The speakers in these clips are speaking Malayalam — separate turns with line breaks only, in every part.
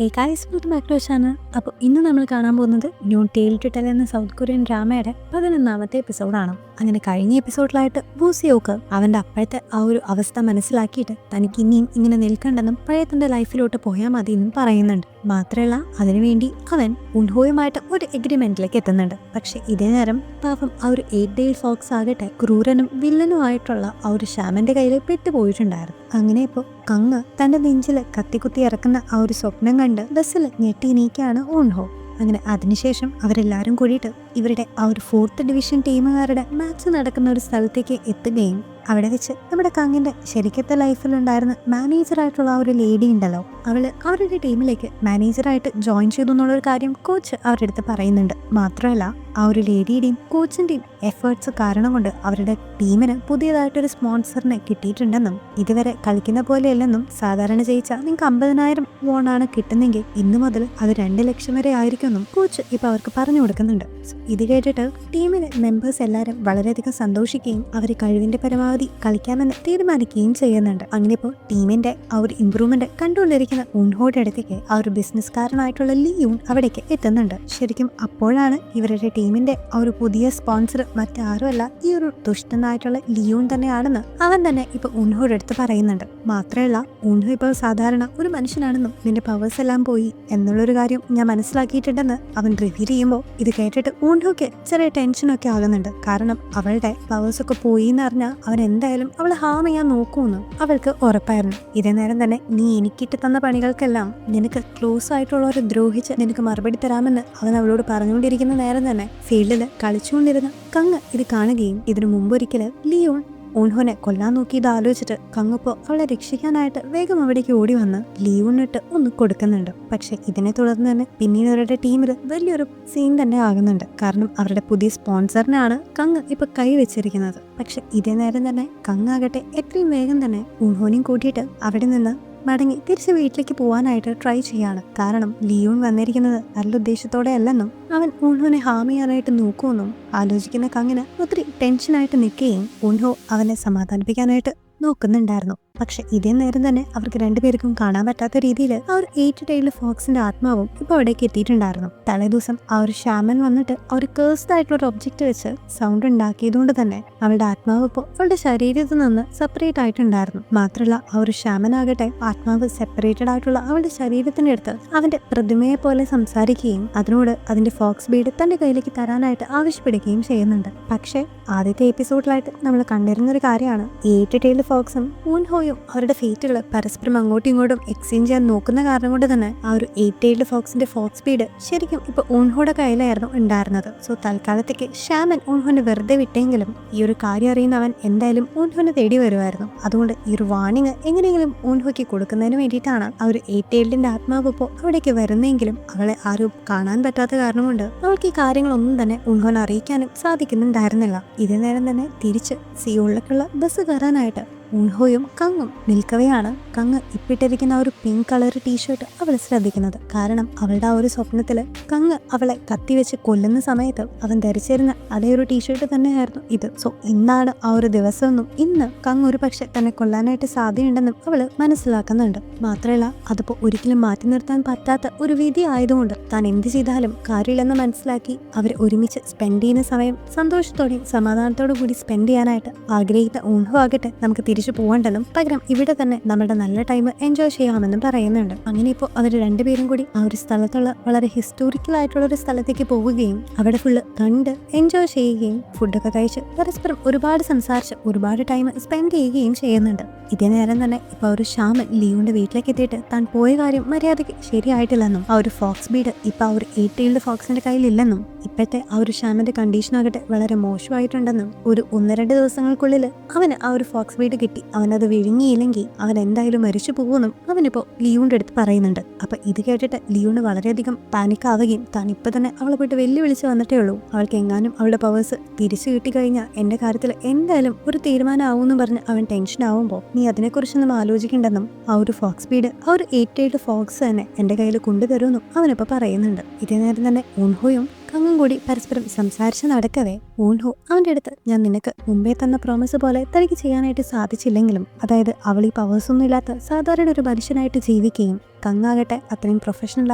Hey guys, welcome back to channel. അപ്പോൾ ഇന്ന് നമ്മൾ കാണാൻ പോകുന്നത് ന്യൂ ടെയിൽ ടു ടെൽ എന്ന സൗത്ത് കൊറിയൻ ഡ്രാമയുടെ 11ാമത്തെ എപ്പിസോഡാണ്. അങ്ങനെ കഴിഞ്ഞ എപ്പിസോഡിലായിട്ട് ബൂസിയോക്ക് അവൻ്റെ അപ്പോഴത്തെ ആ ഒരു അവസ്ഥ മനസ്സിലാക്കിയിട്ട് തനിക്ക് ഇനിയും ഇങ്ങനെ നിൽക്കണ്ടെന്നും പഴയ തൻ്റെ ലൈഫിലോട്ട് പോയാൽ മതി എന്നും പറയുന്നുണ്ട്. മാത്രമല്ല അതിനുവേണ്ടി അവൻ ഉൻഹോയുമായിട്ട് ഒരു എഗ്രിമെന്റിലേക്ക് എത്തുന്നുണ്ട്. പക്ഷെ ഇതേ നേരം പാപം ആ ഒരു 8 ഡേയിൽ ഫോക്സ് ആകട്ടെ ക്രൂരനും വില്ലനുമായിട്ടുള്ള ആ ഒരു ശ്യാമന്റെ കയ്യിൽ പെട്ടുപോയിട്ടുണ്ടായിരുന്നു. അങ്ങനെ ഇപ്പോൾ കങ്ങ് തന്റെ നെഞ്ചിൽ കത്തിക്കുത്തി ഇറക്കുന്ന ആ ഒരു സ്വപ്നം കണ്ട് ബസ്സിൽ ഞെട്ടിനീക്കാണ് ഉൻഹോ. അങ്ങനെ അതിനുശേഷം അവരെല്ലാവരും കൂടിയിട്ട് ഇവരുടെ ആ ഒരു 4th ഡിവിഷൻ ടീമുകാരുടെ മാച്ച് നടക്കുന്ന ഒരു സ്ഥലത്തേക്ക് എത്തുകയും അവിടെ വെച്ച് നമ്മുടെ കങ്ങിന്റെ ശരിക്കത്തെ ലൈഫിലുണ്ടായിരുന്ന മാനേജറായിട്ടുള്ള ആ ഒരു ലേഡി ഉണ്ടല്ലോ, അവള് അവരുടെ ടീമിലേക്ക് മാനേജറായിട്ട് ജോയിൻ ചെയ്തു എന്നുള്ളൊരു കാര്യം കോച്ച് അവരുടെ അടുത്ത് പറയുന്നുണ്ട്. മാത്രമല്ല ആ ഒരു ലേഡിയുടെയും കോച്ചിന്റെയും എഫേർട്സ് കാരണം കൊണ്ട് അവരുടെ ടീമിന് പുതിയതായിട്ടൊരു സ്പോൺസറിനെ കിട്ടിയിട്ടുണ്ടെന്നും ഇതുവരെ കളിക്കുന്ന പോലെയല്ലെന്നും സാധാരണ ജയിച്ചാൽ നിങ്ങൾക്ക് 50,000 വോണാണ് കിട്ടുന്നെങ്കിൽ ഇന്നു മുതൽ അത് 2 ലക്ഷം വരെ ആയിരിക്കുമെന്നും കോച്ച് ഇപ്പൊ അവർക്ക് പറഞ്ഞു കൊടുക്കുന്നുണ്ട്. ഇത് കേട്ടിട്ട് ടീമിലെ മെമ്പേഴ്സ് എല്ലാവരും വളരെയധികം സന്തോഷിക്കുകയും അവർ കഴിവിന്റെ പരമാവധി കളിക്കാമെന്ന് തീരുമാനിക്കുകയും ചെയ്യുന്നുണ്ട്. അങ്ങനെ ഇപ്പോൾ ടീമിന്റെ ആ ഒരു ഇംപ്രൂവ്മെന്റ് കണ്ടുകൊണ്ടിരിക്കുന്ന ഉൻഹോയുടെ അടുത്തേക്ക് ആ ഒരു ബിസിനസ്സുകാരനായിട്ടുള്ള ലിയൂൺ അവിടേക്ക് എത്തുന്നുണ്ട്. ശരിക്കും അപ്പോഴാണ് ഇവരുടെ ടീമിന്റെ ആ ഒരു പുതിയ സ്പോൺസർ മറ്റാരുമല്ല ഈ ഒരു ദുഷ്ടനായിട്ടുള്ള ലിയൂൺ തന്നെയാണെന്ന് അവൻ തന്നെ ഇപ്പൊ ഉൻഹോയുടെ അടുത്ത് പറയുന്നുണ്ട്. മാത്രമല്ല ഉൻഹോ ഇപ്പോൾ സാധാരണ ഒരു മനുഷ്യനാണെന്നും നിന്റെ പവേഴ്സ് എല്ലാം പോയി എന്നുള്ളൊരു കാര്യം ഞാൻ മനസ്സിലാക്കിയിട്ടുണ്ടെന്ന് അവൻ റിവീൽ ചെയ്യുമ്പോൾ ഇത് കേട്ടിട്ട് ഉൻഹോയ്ക്ക് ചെറിയ ടെൻഷനൊക്കെ ആകുന്നുണ്ട്. കാരണം അവളുടെ പവേഴ്സ് ഒക്കെ പോയി എന്ന് പറഞ്ഞാൽ അവൻ എന്തായാലും അവളെ ഹാം ചെയ്യാൻ നോക്കുമെന്ന് അവൾക്ക് ഉറപ്പായിരുന്നു. ഇതേ നേരം തന്നെ നീ എനിക്കിട്ട് തന്ന പണികൾക്കെല്ലാം നിനക്ക് ക്ലോസ് ആയിട്ടുള്ളവരെ ദ്രോഹിച്ച് നിനക്ക് മറുപടി തരാമെന്ന് അവൻ അവളോട് പറഞ്ഞുകൊണ്ടിരിക്കുന്ന നേരം തന്നെ ഫീൽഡിൽ കളിച്ചുകൊണ്ടിരുന്ന കങ്ങ് ഇത് കാണുകയും ഇതിനു മുമ്പൊരിക്കൽ ലിയോൺ ഉൻഹോനെ കൊല്ലാൻ നോക്കിയത് ആലോചിച്ചിട്ട് കങ്ങപ്പോ അവളെ രക്ഷിക്കാനായിട്ട് വേഗം അവിടേക്ക് ഓടി വന്ന് ലിയോണിട്ട് ഒന്ന് കൊടുക്കുന്നുണ്ട്. പക്ഷെ ഇതിനെ തുടർന്ന് തന്നെ പിന്നീട് അവരുടെ ടീമിൽ വലിയൊരു സീൻ തന്നെ ആകുന്നുണ്ട്. കാരണം അവരുടെ പുതിയ സ്പോൺസറിനാണ് കങ്ങ് ഇപ്പൊ കൈ വെച്ചിരിക്കുന്നത്. പക്ഷെ ഇതേ നേരം തന്നെ കങ്ങാകട്ടെ എത്രയും വേഗം തന്നെ ഉൻഹോനെയും കൂട്ടിയിട്ട് അവിടെ നിന്ന് മടങ്ങി തിരിച്ച് വീട്ടിലേക്ക് പോകാനായിട്ട് ട്രൈ ചെയ്യാണ്. കാരണം ലിയോൺ വന്നിരിക്കുന്നത് നല്ല ഉദ്ദേശത്തോടെ അല്ലെന്നും അവൻ ഉൻഹോനെ ഹാം ചെയ്യാനായിട്ട് നോക്കുമെന്നും ആലോചിക്കുന്ന കങ്ങിന് ഒത്തിരി ടെൻഷനായിട്ട് നിൽക്കുകയും ഉൻഹോ അവനെ സമാധാനിപ്പിക്കാനായിട്ട് നോക്കുന്നുണ്ടായിരുന്നു. പക്ഷെ ഇതേ നേരം തന്നെ അവർക്ക് രണ്ടുപേർക്കും കാണാൻ പറ്റാത്ത രീതിയിൽ ആ ഒരു 8 ഡേയിൽ ഫോക്സിന്റെ ആത്മാവും ഇപ്പൊ അവിടേക്ക് എത്തിയിട്ടുണ്ടായിരുന്നു. തലേദിവസം ആ ഒരു ഷാമൻ വന്നിട്ട് ആ ഒരു കേഴ്സ്ഡ് ആയിട്ടുള്ള ഒരു ഒബ്ജക്റ്റ് വെച്ച് സൗണ്ട് ഉണ്ടാക്കിയതുകൊണ്ട് തന്നെ അവളുടെ ആത്മാവ് ഇപ്പോൾ അവളുടെ ശരീരത്തിൽ നിന്ന് സെപ്പറേറ്റ് ആയിട്ടുണ്ടായിരുന്നു. മാത്രമല്ല ആ ഒരു ഷാമൻ ആകട്ടെ ആത്മാവ് സെപ്പറേറ്റഡ് ആയിട്ടുള്ള അവളുടെ ശരീരത്തിന്റെ അടുത്ത് അവന്റെ പ്രതിമയെ പോലെ സംസാരിക്കുകയും അതിനോട് അതിന്റെ ഫോക്സ് ബീഡ് തന്റെ കയ്യിലേക്ക് തരാനായിട്ട് ആവശ്യപ്പെടുകയും ചെയ്യുന്നുണ്ട്. പക്ഷെ ആദ്യത്തെ എപ്പിസോഡിലായിട്ട് നമ്മൾ കണ്ടിരുന്ന ഒരു കാര്യമാണ് 8 ഡേയിൽ ഫോക്സും ഉൻഹോയും അവരുടെ ഫേറ്റുകൾ പരസ്പരം അങ്ങോട്ടും ഇങ്ങോട്ടും എക്സ്ചേഞ്ച് ചെയ്യാൻ നോക്കുന്ന കാരണം കൊണ്ട് തന്നെ ആ ഒരു 8 ഡേയിൽ ഫോക്സിന്റെ ഫോക്സ് സ്പീഡ് ശരിക്കും ഇപ്പൊ ഉൻഹോയുടെ കയ്യിലായിരുന്നു ഉണ്ടായിരുന്നത്. സോ തൽക്കാലത്തേക്ക് ഷാമൻ ഉൻഹോനെ വെറുതെ വിട്ടെങ്കിലും ഈ ഒരു കാര്യം അറിയുന്നവൻ എന്തായാലും ഉൻഹോനെ തേടി വരുമായിരുന്നു. അതുകൊണ്ട് ഈ ഒരു വാർണിംഗ് എങ്ങനെയെങ്കിലും ഉൻഹോയ്ക്ക് കൊടുക്കുന്നതിന് വേണ്ടിയിട്ടാണ് ആ ഒരു 8 ഡേയിലിന്റെ ആത്മാവ് ഇപ്പോൾ അവിടേക്ക് വരുന്നെങ്കിലും അവളെ ആരും കാണാൻ പറ്റാത്ത കാരണം കൊണ്ട് അവൾക്ക് ഈ കാര്യങ്ങളൊന്നും തന്നെ ഉൻഹോനെ അറിയിക്കാനും സാധിക്കുന്നുണ്ടായിരുന്നില്ല. ഇതേ നേരം തന്നെ തിരിച്ച് സിയോളിലേക്കുള്ള ബസ് കയറാനായിട്ട് ഉൻഹോയും കങ്ങും നിൽക്കവെയാണ് കങ്ങ് ഇപ്പിട്ടിരിക്കുന്ന ആ ഒരു പിങ്ക് കളർ ടീഷർട്ട് അവൾ ശ്രദ്ധിക്കുന്നത്. കാരണം അവളുടെ ആ ഒരു സ്വപ്നത്തില് കങ്ങ് അവളെ കത്തിവെച്ച് കൊല്ലുന്ന സമയത്ത് അവൻ ധരിച്ചിരുന്ന അതേ ഒരു ടീഷർട്ട് തന്നെയായിരുന്നു ഇത്. സോ ഇന്നാണ് ആ ഒരു ദിവസമെന്നും ഇന്ന് കങ്ങ് ഒരു പക്ഷെ തന്നെ കൊല്ലാനായിട്ട് സാധ്യതയുണ്ടെന്നും അവള് മനസ്സിലാക്കുന്നുണ്ട്. മാത്രമല്ല അതിപ്പോ ഒരിക്കലും മാറ്റി നിർത്താൻ പറ്റാത്ത ഒരു വിധി ആയതുകൊണ്ട് താൻ എന്ത് ചെയ്താലും കാര്യമില്ലെന്ന് മനസ്സിലാക്കി അവർ ഒരുമിച്ച് സ്പെൻഡ് ചെയ്യുന്ന സമയം സന്തോഷത്തോടെയും സമാധാനത്തോടും കൂടി സ്പെൻഡ് ചെയ്യാനായിട്ട് ആഗ്രഹിക്കുന്ന ഉൻഹോ ആകട്ടെ നമുക്ക് തിരിച്ചു പോകണ്ടെന്നും പകരം ഇവിടെ തന്നെ നമ്മുടെ നല്ല ടൈം എൻജോയ് ചെയ്യാമെന്നും പറയുന്നുണ്ട്. അങ്ങനെ ഇപ്പോൾ അവർ രണ്ടുപേരും കൂടി ആ ഒരു സ്ഥലത്തുള്ള വളരെ ഹിസ്റ്റോറിക്കൽ ആയിട്ടുള്ള ഒരു സ്ഥലത്തേക്ക് പോവുകയും അവിടെ ഫുള്ള് കണ്ട് എൻജോയ് ചെയ്യുകയും ഫുഡൊക്കെ കഴിച്ച് പരസ്പരം ഒരുപാട് സംസാരിച്ച് ഒരുപാട് ടൈം സ്പെൻഡ് ചെയ്യുകയും ചെയ്യുന്നുണ്ട്. ഇതേ നേരം തന്നെ ഇപ്പൊ ഒരു ഷാമൻ ലിയോന്റെ വീട്ടിലേക്ക് എത്തിയിട്ട് താൻ പോയ കാര്യം മര്യാദയ്ക്ക് ശരിയായിട്ടില്ലെന്നും ആ ഒരു ഫോക്സ് ബീഡ് ഇപ്പൊ ആ ഒരു 8 ഡേയിൽഡ് ഫോക്സിന്റെ കയ്യിലില്ലെന്നും ഇപ്പോഴത്തെ ആ ഒരു ഷാമന്റെ കണ്ടീഷൻ ആകട്ടെ വളരെ മോശമായിട്ടുണ്ടെന്നും ഒരു 1-2 ദിവസങ്ങൾക്കുള്ളിൽ അവന് ആ ഒരു ഫോക്സ് ബീഡ് കിട്ടി അവനത് വിഴുങ്ങിയില്ലെങ്കിൽ അവൻ എന്തായാലും മരിച്ചു പോകുമെന്നും അവനിപ്പോ ലിയോന്റെ അടുത്ത് പറയുന്നുണ്ട്. അപ്പൊ ഇത് കേട്ടിട്ട് ലിയോണ് വളരെയധികം പാനിക് ആവുകയും താൻ ഇപ്പൊ തന്നെ അവളെ പോയിട്ട് വെല്ലുവിളിച്ച് വന്നിട്ടേ ഉള്ളൂ. അവൾക്ക് എങ്ങാനും അവളുടെ പവേഴ്സ് തിരിച്ചു കിട്ടിക്കഴിഞ്ഞാൽ എന്റെ കാര്യത്തിൽ എന്തായാലും ഒരു തീരുമാനം ആവുമെന്ന് പറഞ്ഞ് അവൻ ടെൻഷൻ ആവുമ്പോൾ നീ അതിനെക്കുറിച്ചൊന്നും ആലോചിക്കേണ്ടെന്നും ആ ഒരു ഫോക്സ് ബീഡ് ആ ഒരു 8 ഡേയിൽഡ് ഫോക്സ് തന്നെ എന്റെ കയ്യിൽ കൊണ്ടുതരുമെന്നും അവനിപ്പോ പറയുന്നുണ്ട്. ഇതേ നേരം തന്നെ ഉൻഹോയും കങ്ങും കൂടി പരസ്പരം സംസാരിച്ച് നടക്കവേ ഊൻഹോ അവൻ്റെ അടുത്ത് ഞാൻ നിനക്ക് മുമ്പേ തന്ന പ്രോമിസ് പോലെ തനിക്ക് ചെയ്യാനായിട്ട് സാധിച്ചില്ലെങ്കിലും, അതായത് അവൾ ഈ പവേഴ്സൊന്നും ഇല്ലാത്ത സാധാരണ ഒരു മനുഷ്യനായിട്ട് ജീവിക്കുകയും കങ്ങാകട്ടെ അത്രയും പ്രൊഫഷണൽ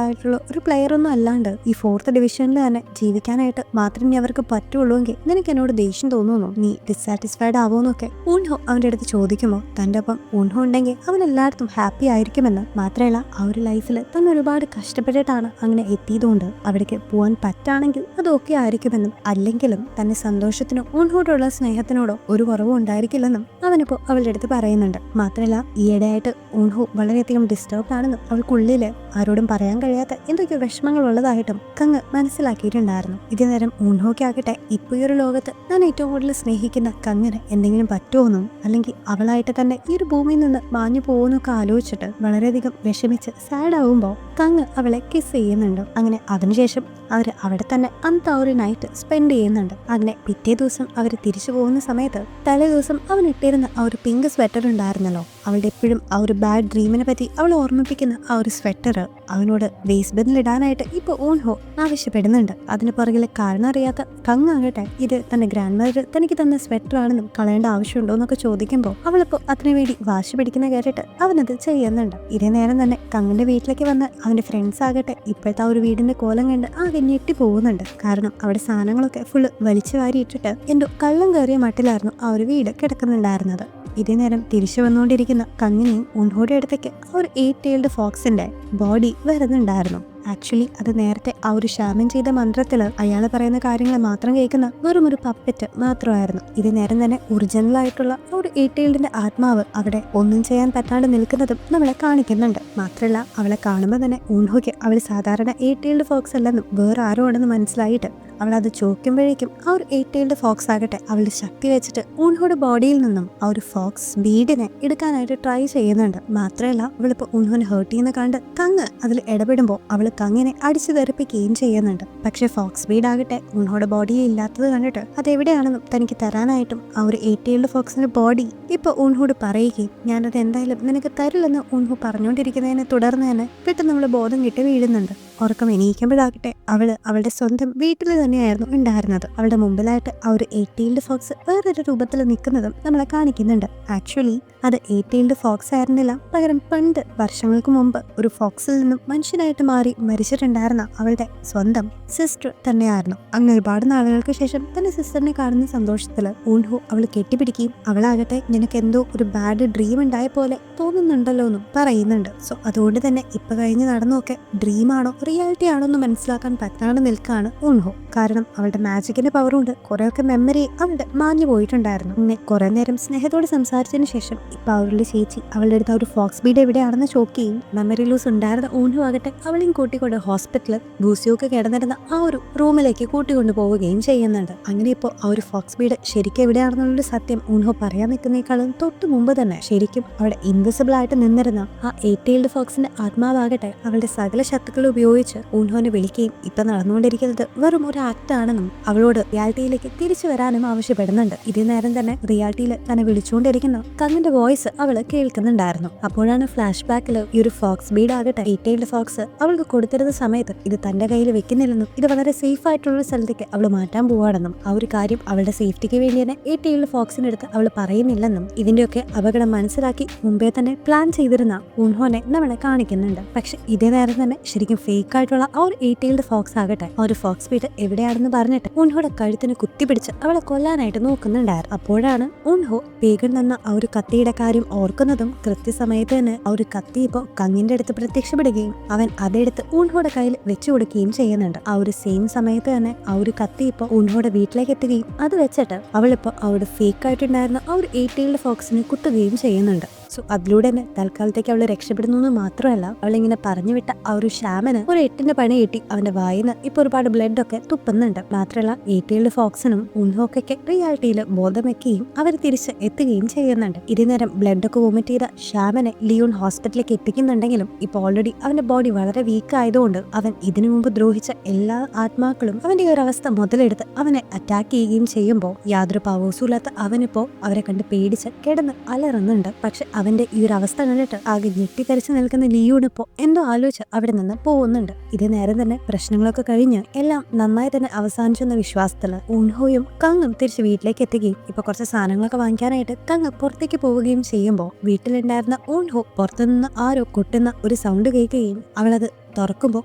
ആയിട്ടുള്ള ഒരു പ്ലെയർ ഒന്നും അല്ലാണ്ട് ഈ 4th ഡിവിഷനിൽ തന്നെ ജീവിക്കാനായിട്ട് മാത്രമേ അവർക്ക് പറ്റുള്ളൂ എങ്കിൽ നിനക്ക് എന്നോട് ദേഷ്യം തോന്നുന്നു, നീ ഡിസാറ്റിസ്ഫൈഡ് ആവുമെന്നൊക്കെ ഊൺഹോ അവന്റെ അടുത്ത് ചോദിക്കുമ്പോൾ തന്റെ ഒപ്പം ഊൺഹോ ഉണ്ടെങ്കിൽ അവൻ എല്ലായിടത്തും ഹാപ്പി ആയിരിക്കുമെന്ന്. മാത്രമല്ല ആ ഒരു ലൈഫിൽ തന്നെ ഒരുപാട് കഷ്ടപ്പെട്ടിട്ടാണ് അങ്ങനെ എത്തിയതുകൊണ്ട് അവിടേക്ക് പോകാൻ പറ്റാണെങ്കിൽ അത് ഓക്കെ ആയിരിക്കുമെന്നും അല്ലെങ്കിലും തന്നെ സന്തോഷത്തിനോ ഊൺഹോടുള്ള സ്നേഹത്തിനോടോ ഒരു കുറവും ഉണ്ടായിരിക്കില്ലെന്നും അവനിപ്പോ അവളുടെ അടുത്ത് പറയുന്നുണ്ട്. മാത്രമല്ല ഈയിടെയായിട്ട് ഊൺഹോ വളരെയധികം ഡിസ്റ്റർബ്ഡ് ആണെന്നും അവൾക്കുള്ളില് ആരോടും പറയാൻ കഴിയാത്ത എന്തൊക്കെയോ വിഷമങ്ങൾ ഉള്ളതായിട്ടും കങ്ങ് മനസ്സിലാക്കിയിട്ടുണ്ടായിരുന്നു. ഇതേ നേരം ഊൺഹോക്കാകട്ടെ ഇപ്പൊ ഈ ഒരു ലോകത്ത് ഞാൻ ഏറ്റവും കൂടുതൽ സ്നേഹിക്കുന്ന കങ്ങിന് എന്തെങ്കിലും പറ്റുമോന്നും അല്ലെങ്കിൽ അവളായിട്ട് തന്നെ ഈ ഒരു ഭൂമിയിൽ നിന്ന് മാഞ്ഞു പോകുന്നൊക്കെ ആലോചിച്ചിട്ട് വളരെയധികം വിഷമിച്ച് സാഡ് ആവുമ്പോൾ കങ്ങ് അവളെ കിസ് ചെയ്യുന്നുണ്ട്. അങ്ങനെ അതിനുശേഷം അവർ അവിടെ തന്നെ അന്നത്തെ ആ ഒരു നൈറ്റ് സ്പെൻഡ് ചെയ്യുന്നുണ്ട്. അങ്ങനെ പിറ്റേ ദിവസം അവർ തിരിച്ചു പോകുന്ന സമയത്ത് തലേ ദിവസം അവൻ ഇട്ടിരുന്ന ആ ഒരു പിങ്ക് സ്വെറ്റർ ഉണ്ടായിരുന്നല്ലോ, അവളുടെ എപ്പോഴും ആ ഒരു ബാഡ് ഡ്രീമിനെ പറ്റി അവൾ ഓർമ്മിപ്പിക്കുന്ന ആ ഒരു സ്വെറ്റർ അവനോട് വേസ്റ്റ് ബിന്നിൽ ഇടാനായിട്ട് ഇപ്പൊ ഊൺഹോ ആവശ്യപ്പെടുന്നുണ്ട്. അതിന് പുറകിലെ കാരണം അറിയാത്ത കങ് ആകട്ടെ ഇത് തന്റെ ഗ്രാൻഡ് മദർ തനിക്ക് തന്ന സ്വെറ്റർ ആണെന്നും കളയേണ്ട ആവശ്യമുണ്ടോ എന്നൊക്കെ ചോദിക്കുമ്പോൾ അവളിപ്പോ അതിനു വേണ്ടി വാശി പിടിക്കുന്ന കേട്ടിട്ട് അവനത് ചെയ്യുന്നുണ്ട്. ഇതേ നേരം തന്നെ കങ്ങിന്റെ വീട്ടിലേക്ക് വന്ന് അവന്റെ ഫ്രണ്ട്സ് ആകട്ടെ ഇപ്പോഴത്തെ ആ ഒരു വീടിന്റെ കോലം കണ്ട് ആകെ ഞെട്ടി പോകുന്നുണ്ട്. കാരണം അവിടെ സാധനങ്ങളൊക്കെ ഫുള്ള് വലിച്ചു വാരി ഇട്ടിട്ട് എന്തോ കള്ളം കയറിയ മട്ടിലായിരുന്നു ആ ഒരു വീട് കിടക്കുന്നുണ്ടായിരുന്നത്. ഇതേ നേരം തിരിച്ചു വന്നുകൊണ്ടിരിക്കുന്ന കങ്ങിനെയും ഊൺഹോയുടെ അടുത്തേക്ക് ആ ഒരു 8 tailed ഫോക്സിന്റെ ബോഡി വരുന്നുണ്ടായിരുന്നു. ആക്ച്വലി അത് നേരത്തെ ആ ഒരു ശാമൻ ചെയ്ത മന്ത്രത്തില് അയാൾ പറയുന്ന കാര്യങ്ങൾ മാത്രം കേൾക്കുന്ന വെറും ഒരു പപ്പറ്റ് മാത്രമായിരുന്നു. ഇത് നേരം തന്നെ ഒറിജിനൽ ആയിട്ടുള്ള ആ ഒരു 8 tailed ആത്മാവ് അവിടെ ഒന്നും ചെയ്യാൻ പറ്റാണ്ട് നിൽക്കുന്നതും നമ്മളെ കാണിക്കുന്നുണ്ട്. മാത്രമല്ല അവളെ കാണുമ്പോൾ തന്നെ ഊൺഹോയ്ക്ക് അവൾ സാധാരണ 8 tailed ഫോക്സ് അല്ലെന്നും വേറെ ആരോ ആണെന്ന് മനസ്സിലായിട്ട് അവൾ അത് ചോദിക്കുമ്പോഴേക്കും ആ ഒരു 8 tailed ഫോക്സ് ആകട്ടെ അവളുടെ ശക്തി വെച്ചിട്ട് ഊൺഹോയുടെ ബോഡിയിൽ നിന്നും ആ ഒരു ഫോക്സ് ബീഡിനെ എടുക്കാനായിട്ട് ട്രൈ ചെയ്യുന്നുണ്ട്. മാത്രമല്ല അവളിപ്പോൾ ഊൺഹോനെ ഹേർട്ട് ചെയ്യുന്ന കണ്ട് കങ്ങ് അതിൽ ഇടപെടുമ്പോൾ അവൾ കങ്ങിനെ അടിച്ചു തെറിപ്പിക്കുകയും ചെയ്യുന്നുണ്ട്. പക്ഷെ ഫോക്സ് ബീഡ് ആകട്ടെ ഊൺഹോയുടെ ബോഡിയിൽ ഇല്ലാത്തത് കണ്ടിട്ട് അതെവിടെയാണെന്നും തനിക്ക് തരാനായിട്ടും ആ ഒരു 8 tailed ഫോക്സിന്റെ ബോഡി ഇപ്പൊ ഊൺഹോട് പറയുകയും ഞാനത് എന്തായാലും നിനക്ക് തരില്ലെന്ന് ഊൺഹോ പറഞ്ഞുകൊണ്ടിരിക്കുന്നതിനെ തുടർന്ന് തന്നെ പെട്ടെന്ന് നമ്മള് ബോധം കിട്ടി വീഴുന്നുണ്ട്. ഉറക്കം എണീക്കുമ്പോഴാകട്ടെ അവളുടെ സ്വന്തം വീട്ടിൽ തന്നെയായിരുന്നു ഉണ്ടായിരുന്നത്. അവളുടെ മുമ്പിലായിട്ട് ആ ഒരു 8 tailed ഫോക്സ് വേറൊരു രൂപത്തിൽ നിൽക്കുന്നതും നമ്മളെ കാണിക്കുന്നുണ്ട്. ആക്ച്വലി അത് 8 tailed ഫോക്സ് ആയിരുന്നില്ല, പകരം പണ്ട് വർഷങ്ങൾക്ക് മുമ്പ് ഒരു ഫോക്സിൽ നിന്നും മനുഷ്യനായിട്ട് മാറി മരിച്ചിട്ടുണ്ടായിരുന്ന അവളുടെ സ്വന്തം സിസ്റ്റർ തന്നെയായിരുന്നു. അങ്ങനെ ഒരുപാട് നാളുകൾക്ക് ശേഷം തന്റെ സിസ്റ്ററിനെ കാണുന്ന സന്തോഷത്തില് ഊൺഹോ അവൾ കെട്ടിപ്പിടിക്കുകയും അവളാകട്ടെ നിനക്ക് എന്തോ ഒരു ബാഡ് ഡ്രീം ഉണ്ടായ പോലെ തോന്നുന്നുണ്ടല്ലോ എന്നും പറയുന്നുണ്ട്. സോ അതുകൊണ്ട് തന്നെ ഇപ്പൊ കഴിഞ്ഞ് നടന്നൊക്കെ ഡ്രീമാണോ റിയാലിറ്റി ആണോ എന്ന് മനസ്സിലാക്കാൻ പറ്റാണ്ട് നിൽക്കാണ് ഊൺഹോ. കാരണം അവളുടെ മാജിക്കിന്റെ പവർ കൊണ്ട് കുറെയൊക്കെ മെമ്മറി അവളുടെ മാഞ്ഞു പോയിട്ടുണ്ടായിരുന്നു. അങ്ങനെ കുറെ നേരം സ്നേഹത്തോടെ സംസാരിച്ചതിന് ശേഷം ഇപ്പൊ അവളുടെ ചേച്ചി അവളുടെ അടുത്ത് ഒരു ഫോക്സ് ബീഡ് എവിടെയാണെന്ന് ചോദിക്കുകയും മെമ്മറി ലൂസ് ഉണ്ടായിരുന്ന ഊൺഹോ ആകട്ടെ അവളെയും കൂട്ടിക്കൊണ്ട് ഹോസ്പിറ്റലിൽ ബൂസിയൊക്കെ കിടന്നിരുന്ന ആ ഒരു റൂമിലേക്ക് കൂട്ടിക്കൊണ്ടു പോവുകയും ചെയ്യുന്നുണ്ട്. അങ്ങനെ ഇപ്പോൾ ആ ഒരു ഫോക്സ് ബീഡ് ശരിക്കും എവിടെയാണെന്നുള്ളൊരു സത്യം ഊൺഹോ പറയാൻ നിൽക്കുന്നേക്കാളും തൊട്ട് മുമ്പ് തന്നെ ശരിക്കും അവിടെ ഇൻവിസിബിൾ ആയിട്ട് നിന്നിരുന്ന ആ 8 tailed ഫോക്സിന്റെ ആത്മാവാകട്ടെ അവളുടെ സകല ശക്തികൾ ഉപയോഗിച്ച് ഊൺഹോനെ വിളിക്കുകയും ഇപ്പൊ നടന്നുകൊണ്ടിരിക്കുന്നത് വെറും ഒരു ആക്ട് ആണെന്നും അവളോട് റിയാലിറ്റിയിലേക്ക് തിരിച്ചു വരാനും ആവശ്യപ്പെടുന്നുണ്ട്. ഇതേ നേരം തന്നെ റിയാലിറ്റിയിൽ തന്നെ വിളിച്ചുകൊണ്ടിരിക്കുന്ന കങ്ങിന്റെ വോയിസ് അവള് കേൾക്കുന്നുണ്ടായിരുന്നു. അപ്പോഴാണ് ഫ്ലാഷ് ബാക്കിൽ ഈ ഒരു ഫോക്സ് ബീഡ് ആകട്ടെ 8 tailed ഫോക്സ് അവൾക്ക് കൊടുത്തിരുന്ന സമയത്ത് ഇത് തന്റെ കയ്യിൽ വെക്കുന്നില്ലെന്നും ഇത് വളരെ സേഫ് ആയിട്ടുള്ള സ്ഥലത്തേക്ക് അവൾ മാറ്റാൻ പോവാണെന്നും ആ ഒരു കാര്യം അവളുടെ സേഫ്റ്റിക്ക് വേണ്ടി തന്നെ 8 tailed ഫോക്സിന്റെ അടുത്ത് അവൾ പറയുന്നില്ലെന്നും ഇതിന്റെയൊക്കെ അപകടം മനസ്സിലാക്കി മുമ്പേ തന്നെ പ്ലാൻ ചെയ്തിരുന്ന ഊൺഹോനെ നമ്മളെ കാണിക്കുന്നുണ്ട്. പക്ഷെ ഇതേ നേരം തന്നെ ശരിക്കും ഫേക്ക് ആയിട്ടുള്ള ആ ഒരു 8 tailed ഫോക്സ് ആകട്ടെ ആ ഒരു ഫോക്സ് ബീഡ് എവിടെയാണെന്ന് പറഞ്ഞിട്ട് ഊൺഹോയുടെ കഴുത്തിന് കുത്തിപ്പിടിച്ച് അവളെ കൊല്ലാനായിട്ട് നോക്കുന്നുണ്ടായിരുന്നു. അപ്പോഴാണ് ഊൺഹോ വേഗം നിന്ന ആ ഒരു കത്തിയുടെ കാര്യം ഓർക്കുന്നതും കൃത്യസമയത്ത് തന്നെ ആ ഒരു കത്തി ഇപ്പോ കങ്ങിന്റെ അടുത്ത് പ്രത്യക്ഷപ്പെടുകയും അവൻ അതെടുത്ത് ഊൺഹോയുടെ കയ്യിൽ വെച്ചു കൊടുക്കുകയും ചെയ്യുന്നുണ്ട്. ആ ഒരു സെയിം സമയത്ത് തന്നെ ആ ഒരു കത്തി ഇപ്പൊ ഊൺഹോയുടെ വീട്ടിലേക്ക് എത്തുകയും അത് വെച്ചിട്ട് അവളിപ്പോ അവളുടെ ഫേക്ക് ആയിട്ടുണ്ടായിരുന്ന ആ ഒരു 8 tailed ഫോക്സിനെ കുത്തുകയും ചെയ്യുന്നുണ്ട്. സോ അതിലൂടെ തന്നെ തൽക്കാലത്തേക്ക് അവള് രക്ഷപ്പെടുന്നു എന്ന് മാത്രമല്ല അവളിങ്ങനെ പറഞ്ഞു വിട്ട ആ ഒരു ഷാമന് ഒരു 8ന്റെ പണി കിട്ടി അവന്റെ വായിന്ന് ഇപ്പൊ ഒരുപാട് ബ്ലഡ് ഒക്കെ തുപ്പുന്നുണ്ട്. മാത്രമല്ല 8 tailed ഫോക്സിനും ഊൺഹോക്കൊക്കെ റിയാലിറ്റിയിൽ ബോധം വെക്കുകയും അവർ തിരിച്ച് എത്തുകയും ചെയ്യുന്നുണ്ട്. ഇതേ നേരം ബ്ലഡ് ഒക്കെ വോമിറ്റ് ചെയ്ത ഷാമനെ ലിയോൺ ഹോസ്പിറ്റലിലേക്ക് എത്തിക്കുന്നുണ്ടെങ്കിലും ഇപ്പൊ ഓൾറെഡി അവന്റെ ബോഡി വളരെ വീക്ക് ആയതുകൊണ്ട് അവൻ ഇതിനു മുമ്പ് ദ്രോഹിച്ച എല്ലാ ആത്മാക്കളും അവന്റെ ഒരു അവസ്ഥ മുതലെടുത്ത് അവനെ അറ്റാക്ക് ചെയ്യുകയും ചെയ്യുമ്പോൾ യാതൊരു പവേഴ്സും ഇല്ലാത്ത അവനിപ്പോ അവരെ കണ്ട് പേടിച്ച് കിടന്ന് അലറുന്നുണ്ട്. പക്ഷെ അവന്റെ ഈ ഒരു അവസ്ഥ കണ്ടിട്ട് ആകെ ഞെട്ടിത്തരിച്ചു നിൽക്കുന്ന ലിയോണിപ്പോ എന്തോ ആലോചിച്ച് അവിടെ നിന്ന് പോകുന്നുണ്ട്. ഇതേ നേരം തന്നെ പ്രശ്നങ്ങളൊക്കെ കഴിഞ്ഞ് എല്ലാം നന്നായി തന്നെ അവസാനിച്ചെന്ന വിശ്വാസത്തില് ഊൺഹോയും കങ്ങും തിരിച്ച് വീട്ടിലേക്ക് എത്തുകയും ഇപ്പൊ കുറച്ച് സാധനങ്ങളൊക്കെ വാങ്ങിക്കാനായിട്ട് കങ്ങ് പുറത്തേക്ക് പോവുകയും ചെയ്യുമ്പോൾ വീട്ടിലുണ്ടായിരുന്ന ഊൺഹോ പുറത്തുനിന്ന് ആരോ കൊട്ടുന്ന ഒരു സൗണ്ട് കേൾക്കുകയും അവളത് തുറക്കുമ്പോൾ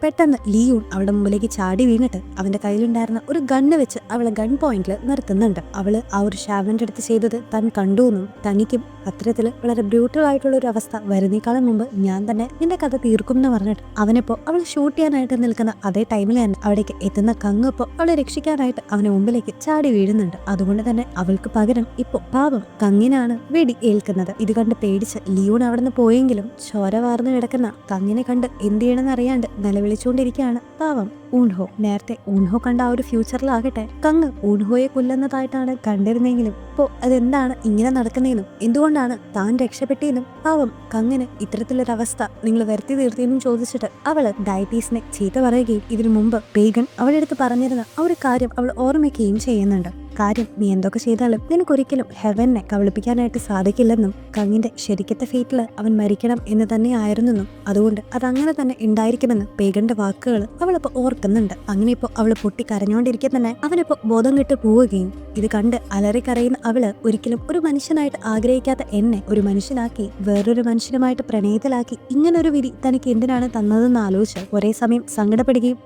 പെട്ടെന്ന് ലിയൂൺ അവളുടെ മുമ്പിലേക്ക് ചാടി വീണിട്ട് അവന്റെ കയ്യിലുണ്ടായിരുന്ന ഒരു ഗണ്ണ് വെച്ച് അവളെ ഗൺ പോയിന്റിൽ നിർത്തുന്നുണ്ട്. അവള് ആ ഒരു ഷാവന്റെ അടുത്ത് ചെയ്തത് താൻ കണ്ടു എന്നും തനിക്കും അത്തരത്തില് വളരെ ബ്രൂട്ടൽ ആയിട്ടുള്ള ഒരു അവസ്ഥ വരുന്നേക്കാളും മുമ്പ് ഞാൻ തന്നെ നിന്റെ കഥ തീർക്കും എന്ന് പറഞ്ഞിട്ട് അവനിപ്പോ അവൾ ഷൂട്ട് ചെയ്യാനായിട്ട് നിൽക്കുന്ന അതേ ടൈമിൽ തന്നെ അവിടേക്ക് എത്തുന്ന കങ്ങിപ്പോ അവളെ രക്ഷിക്കാനായിട്ട് അവന്റെ മുമ്പിലേക്ക് ചാടി വീഴുന്നുണ്ട്. അതുകൊണ്ട് തന്നെ അവൾക്ക് പകരം ഇപ്പോ പാവം കങ്ങിനാണ് വെടി ഏൽക്കുന്നത്. ഇത് കണ്ട് പേടിച്ച് ലിയൂൺ അവിടെ നിന്ന് പോയെങ്കിലും ചോര വാർന്നു കിടക്കുന്ന കങ്ങിനെ കണ്ട് എന്ത് ചെയ്യണമെന്ന് അറിയാണ്ട് നിലവിളിച്ചുകൊണ്ടിരിക്കുകയാണ് പാവം ഊൺഹോ. നേരത്തെ ഊൺഹോ കണ്ട ആ ഒരു ഫ്യൂച്ചറിലാകട്ടെ കങ്ങ് ഊൺഹോയെ കൊല്ലുന്നതായിട്ടാണ് കണ്ടിരുന്നെങ്കിലും ഇപ്പോ അതെന്താണ് ഇങ്ങനെ നടക്കുന്നതെന്നും എന്തുകൊണ്ടാണ് താൻ രക്ഷപ്പെട്ടെന്നും പാവം കങ്ങിന് ഇത്തരത്തിലൊരവസ്ഥ നിങ്ങൾ വരുത്തി തീർത്തിയെന്നും ചോദിച്ചിട്ട് അവള് ഡയറ്റീസിനെ ചീത്ത പറയുകയും ഇതിനു മുമ്പ് പേഗൻ അവളുടെ അടുത്ത് പറഞ്ഞിരുന്ന ആ ഒരു കാര്യം അവൾ ഓർമ്മിക്കുകയും ചെയ്യുന്നുണ്ട്. കാര്യം നീ എന്തൊക്കെ ചെയ്താലും നിനക്കൊരിക്കലും ഹെവനെ കബളിപ്പിക്കാനായിട്ട് സാധിക്കില്ലെന്നും കങ്ങിന്റെ ശരിക്കത്തെ ഫേറ്റില് അവൻ മരിക്കണം എന്ന് തന്നെയായിരുന്നെന്നും അതുകൊണ്ട് അതങ്ങനെ തന്നെ ഉണ്ടായിരിക്കുമെന്ന് പേഗന്റെ വാക്കുകൾ അവളിപ്പോ ഓർക്കുന്നുണ്ട്. അങ്ങനെ ഇപ്പോ അവള് പൊട്ടി കരഞ്ഞുകൊണ്ടിരിക്കെ തന്നെ അവനിപ്പോ ബോധം കെട്ട് പോവുകയും ഇത് കണ്ട് അലറിക്കരയുന്ന അവള് ഒരിക്കലും ഒരു മനുഷ്യനായിട്ട് ആഗ്രഹിക്കാത്ത എന്നെ ഒരു മനുഷ്യനാക്കി വേറൊരു മനുഷ്യനുമായിട്ട് പ്രണയത്തിലാക്കി ഇങ്ങനൊരു വിധി തനിക്ക് എന്തിനാണ് തന്നതെന്ന് ആലോചിച്ച് ഒരേ സമയം സങ്കടപ്പെടുകയും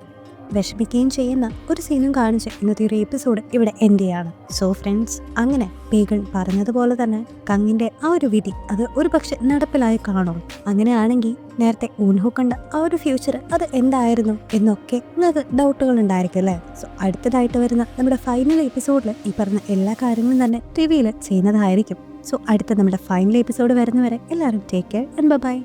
വിഷമിക്കുകയും ചെയ്യുന്ന ഒരു സീനും കാണിച്ച് ഇന്നത്തെ ഒരു എപ്പിസോഡ് ഇവിടെ എൻഡ് ചെയ്യാണ്. സോ ഫ്രണ്ട്സ്, അങ്ങനെ പേഗൻ പറഞ്ഞതുപോലെ തന്നെ കങ്ങിന്റെ ആ ഒരു വിധി അത് ഒരു പക്ഷെ നടപ്പിലായി കാണും. അങ്ങനെയാണെങ്കിൽ നേരത്തെ ഊൺഹോ കണ്ട ആ ഒരു ഫ്യൂച്ചർ അത് എന്തായിരുന്നു എന്നൊക്കെ നിങ്ങൾക്ക് ഡൗട്ടുകൾ ഉണ്ടായിരിക്കും അല്ലേ? സോ അടുത്തതായിട്ട് വരുന്ന നമ്മുടെ ഫൈനൽ എപ്പിസോഡിൽ ഈ പറഞ്ഞ എല്ലാ കാര്യങ്ങളും തന്നെ റിവീൽ ചെയ്യുന്നതായിരിക്കും. സോ അടുത്ത നമ്മുടെ ഫൈനൽ എപ്പിസോഡ് വരുന്നവരെ എല്ലാവരും ടേക്ക് കെയർ ആൻഡ് ബൈ.